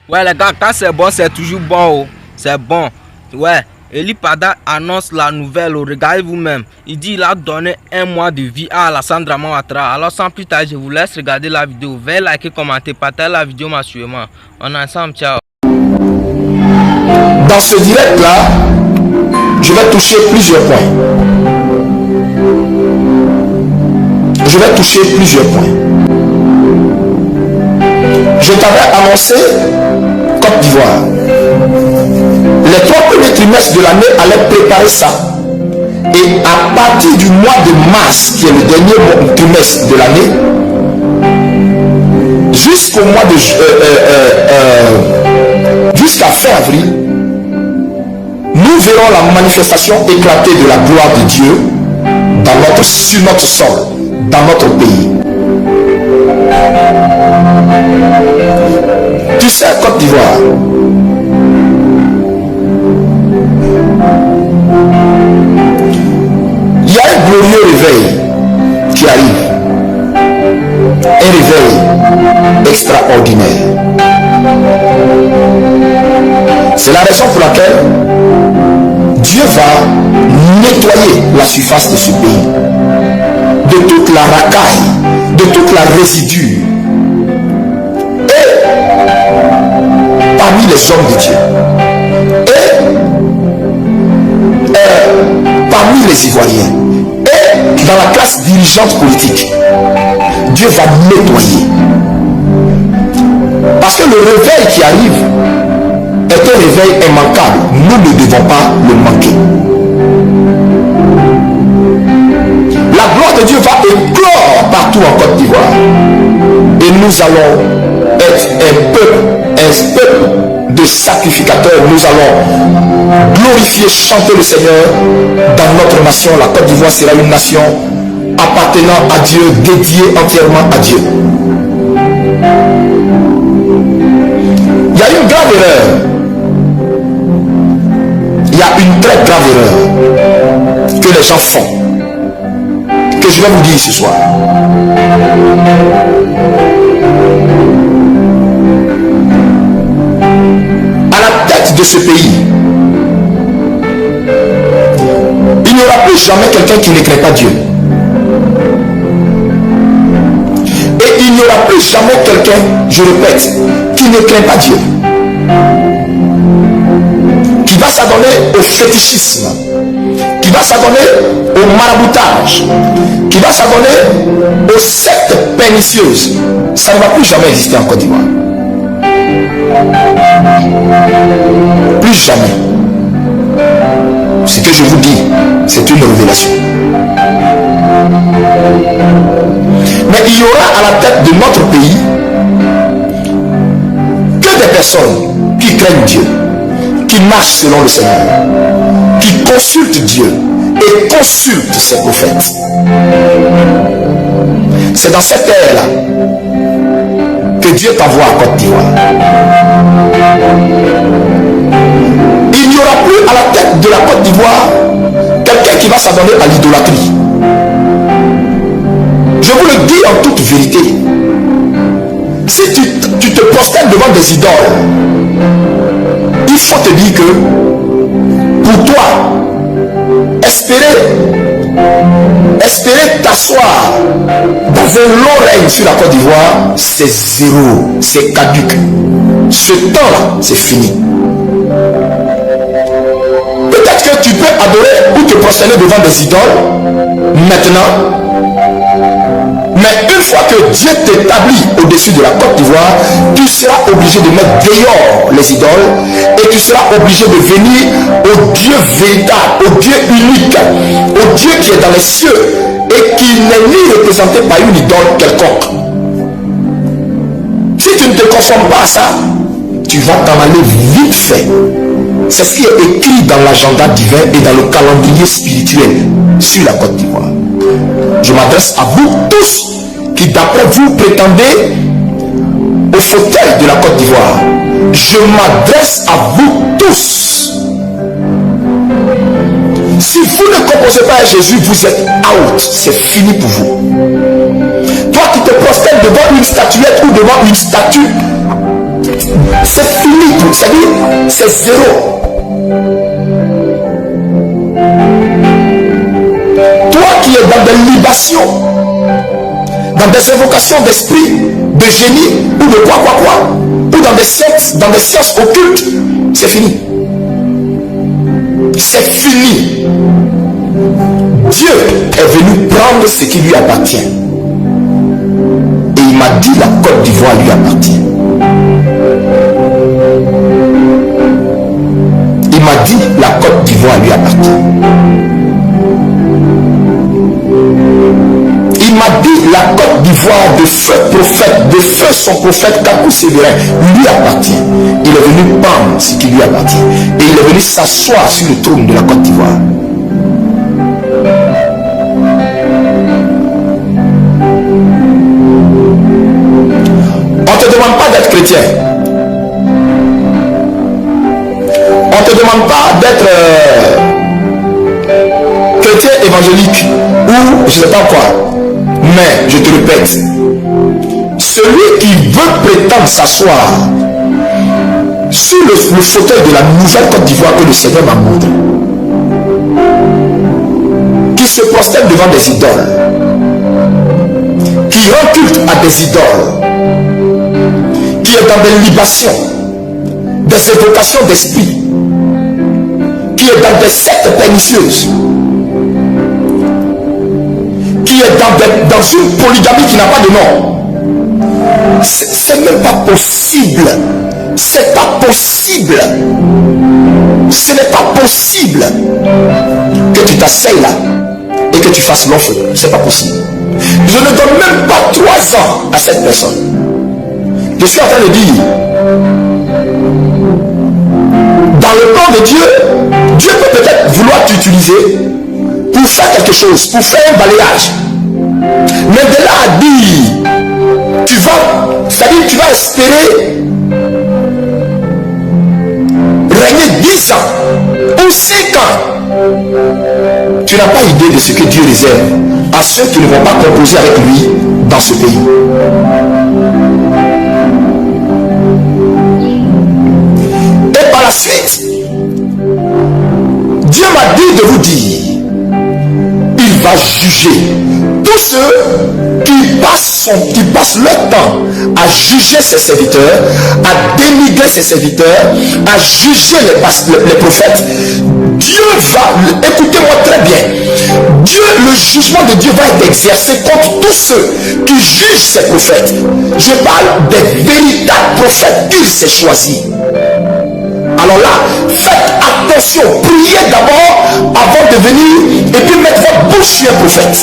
Ouais les gars, quand c'est bon, c'est toujours bon. Oh. C'est bon. Ouais. Eli Pada annonce la nouvelle. Oh. Regardez vous-même. Il dit qu'il a donné 1 mois de vie à Alassane Dramane Ouattara. Alors sans plus tarder, je vous laisse regarder la vidéo. Veuillez liker, commenter, partager la vidéo massivement. On est ensemble. Ciao. Dans ce direct là, je vais toucher plusieurs points. Je t'avais annoncé Côte d'Ivoire. Les 3 premiers trimestres de l'année allaient préparer ça. Et à partir du mois de mars, qui est le dernier trimestre de l'année, jusqu'au mois de jusqu'à fin avril, nous verrons la manifestation éclatée de la gloire de Dieu sur notre sol, dans notre pays. Tu sais, Côte d'Ivoire, il y a un glorieux réveil qui arrive. Un réveil extraordinaire. C'est la raison pour laquelle Dieu va nettoyer la surface de ce pays de toute la racaille, de toute la résidue. Et parmi les hommes de Dieu, et parmi les Ivoiriens, et dans la classe dirigeante politique, Dieu va nettoyer. Parce que le réveil qui arrive est un réveil immanquable. Nous ne devons pas le manquer. La gloire de Dieu va éclore partout en Côte d'Ivoire. Et nous allons être un peuple de sacrificateurs. Nous allons glorifier, chanter le Seigneur dans notre nation. La Côte d'Ivoire sera une nation appartenant à Dieu, dédiée entièrement à Dieu. Il y a une grave erreur. Il y a une très grave erreur que les gens font, que je vais vous dire ce soir. À la tête de ce pays, il n'y aura plus jamais quelqu'un qui ne craint pas Dieu. Et il n'y aura plus jamais quelqu'un, je répète, qui ne craint pas Dieu, qui va s'adonner au fétichisme, qui va s'adonner au maraboutage, qui va s'adonner aux sectes pernicieuses. Ça ne va plus jamais exister en Côte d'Ivoire. Plus jamais. Ce que je vous dis, c'est une révélation. Mais il y aura à la tête de notre pays que des personnes qui craignent Dieu, qui marchent selon le Seigneur, qui consultent Dieu et consultent ses prophètes. C'est dans cette ère-là que Dieu t'envoie à Côte d'Ivoire. Il n'y aura plus à la tête de la Côte d'Ivoire quelqu'un qui va s'adonner à l'idolâtrie. Je vous le dis en toute vérité. Si tu te prosternes devant des idoles, il faut te dire que pour toi, espérer t'asseoir dans un long règne sur la Côte d'Ivoire, c'est zéro, c'est caduc. Ce temps-là, c'est fini. Peut-être que tu peux adorer ou te prosterner devant des idoles maintenant. Mais une fois que Dieu t'établit au-dessus de la Côte d'Ivoire, tu seras obligé de mettre dehors les idoles et tu seras obligé de venir au Dieu véritable, au Dieu unique, au Dieu qui est dans les cieux et qui n'est ni représenté par une idole quelconque. Si tu ne te conformes pas à ça, tu vas t'en aller vite fait. C'est ce qui est écrit dans l'agenda divin et dans le calendrier spirituel sur la Côte d'Ivoire. Je m'adresse à vous tous qui d'après vous prétendez au fauteuil de la Côte d'Ivoire. Je m'adresse à vous tous. Si vous ne composez pas à Jésus, vous êtes out. C'est fini pour vous. Toi qui te prosternes devant une statuette ou devant une statue, C'est fini pour ça. C'est zéro. Toi qui es dans des libations, dans des invocations d'esprit, de génie ou de quoi, ou dans des sciences occultes, c'est fini. C'est fini. Dieu est venu prendre ce qui lui appartient. Et il m'a dit la Côte d'Ivoire lui appartient. Il m'a dit la Côte d'Ivoire lui appartient. Il m'a dit la Côte d'Ivoire de feu prophète, de feu son prophète Kakou Sévérin lui appartient. Il est venu prendre ce qui lui appartient. Et il est venu s'asseoir sur le trône de la Côte d'Ivoire. On ne te demande pas d'être chrétien. On ne te demande pas d'être chrétien évangélique ou je ne sais pas quoi. Mais je te répète, celui qui veut prétendre s'asseoir sur le fauteuil de la nouvelle Côte d'Ivoire que le Seigneur m'a montré, qui se prosterne devant des idoles, qui rend culte à des idoles, qui est dans des libations, des évocations d'esprit, qui est dans des sectes pernicieuses, qui est dans une polygamie qui n'a pas de nom. C'est même pas possible. C'est pas possible. Ce n'est pas possible que tu t'asseyes là et que tu fasses l'offre. C'est pas possible. Je ne donne même pas 3 ans à cette personne. Je suis en train de dire, dans le plan de Dieu, Dieu peut peut-être vouloir t'utiliser pour faire quelque chose, pour faire un balayage. Mais de là à dire, c'est-à-dire tu vas espérer régner 10 ans ou 5 ans. Tu n'as pas idée de ce que Dieu réserve à ceux qui ne vont pas composer avec lui dans ce pays. Et par la suite, Dieu m'a dit de vous dire, il va juger tous ceux qui passent leur temps à juger ses serviteurs, à dénigrer ses serviteurs, à juger les prophètes. Dieu va, écoutez-moi très bien, le jugement de Dieu va être exercé contre tous ceux qui jugent ses prophètes. Je parle des véritables prophètes qu'il s'est choisis. Alors là, faites attention, priez d'abord avant de venir et puis mettre votre bouche sur un prophète.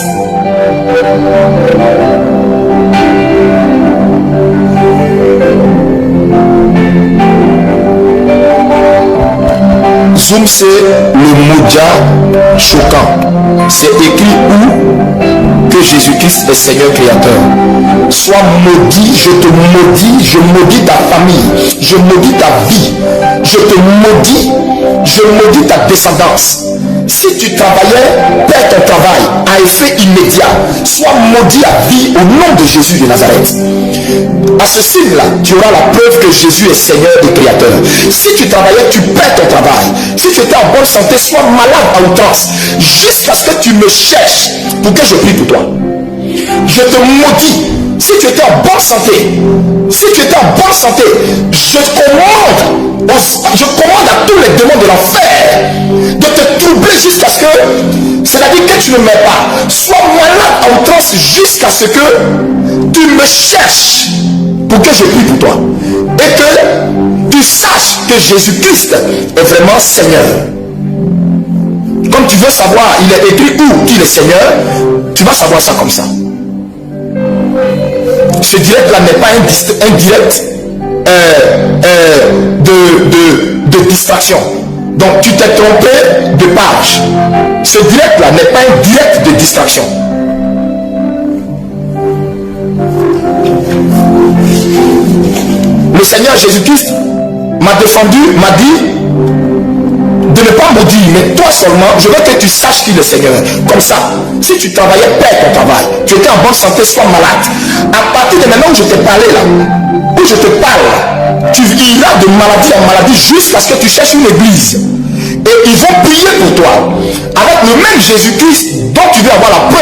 Zoom, c'est le Moudja choquant. C'est écrit où que Jésus-Christ est Seigneur créateur. Sois maudit, je te maudis, je maudis ta famille, je maudis ta vie, je te maudis, je maudis ta descendance. Si tu travaillais, perds ton travail à effet immédiat. Sois maudit à vie au nom de Jésus de Nazareth. À ce signe-là, tu auras la preuve que Jésus est Seigneur et Créateur. Si tu travaillais, tu perds ton travail. Si tu étais en bonne santé, sois malade à outrance. Jusqu'à ce que tu me cherches pour que je prie pour toi. Je te maudis. Si tu étais en bonne santé, je commande à tous les démons de l'enfer de te troubler jusqu'à ce que, c'est-à-dire que tu ne meurs pas, sois malade à outrance jusqu'à ce que tu me cherches pour que je prie pour toi et que tu saches que Jésus-Christ est vraiment Seigneur. Comme tu veux savoir, il est écrit où qu'il est Seigneur, tu vas savoir ça comme ça. Ce direct-là n'est pas un direct de distraction. Donc tu t'es trompé de page. Ce direct-là n'est pas un direct de distraction. Le Seigneur Jésus-Christ m'a défendu, m'a dit de ne pas maudire, mais toi seulement, je veux que tu saches qu'il est Seigneur. Comme ça, si tu travaillais, perds ton travail. Tu étais en bonne santé, sois malade. À partir de maintenant où je t'ai parlé là, où je te parle là, Tu iras de maladie en maladie jusqu'à ce que tu cherches une église. Et ils vont prier pour toi. Avec le même Jésus-Christ dont tu veux avoir la preuve.